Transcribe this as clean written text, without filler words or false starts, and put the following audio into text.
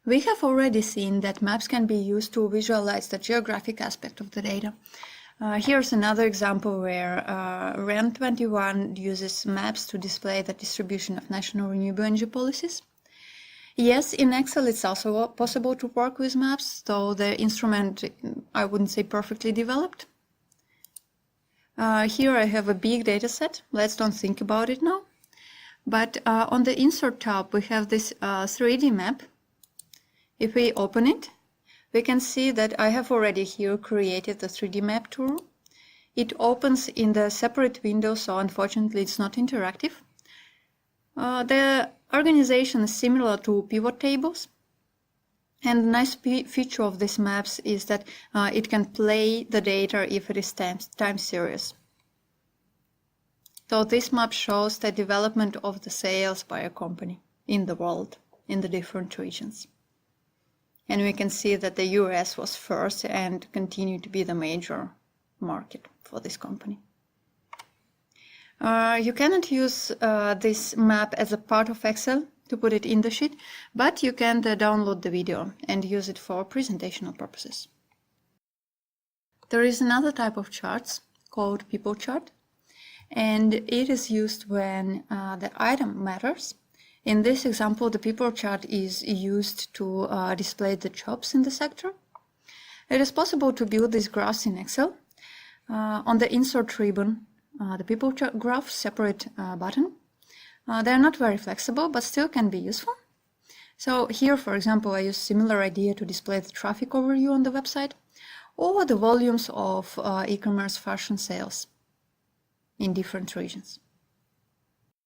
We have already seen that maps can be used to visualize the geographic aspect of the data. Here's another example where REN21 uses maps to display the distribution of national renewable energy policies. Yes, in Excel it's also possible to work with maps, though the instrument, I wouldn't say perfectly developed. Here I have a big data set. Let's don't think about it now. But on the Insert tab we have this 3D map. If we open it, we can see that I have already here created the 3D map tool. It opens in the separate window, so unfortunately it's not interactive. The organization is similar to pivot tables. And the nice feature of these maps is that it can play the data if it is time series. So this map shows the development of the sales by a company in the world, in the different regions. And we can see that the US was first and continued to be the major market for this company. You cannot use this map as a part of Excel to put it in the sheet, but you can download the video and use it for presentational purposes. There is another type of charts called people chart, and it is used when the item matters. In this example, the people chart is used to display the jobs in the sector. It is possible to build these graphs in Excel. On the Insert ribbon, the people chart graph separate button. They are not very flexible, but still can be useful. So here, for example, I use similar idea to display the traffic overview on the website or the volumes of e-commerce fashion sales in different regions.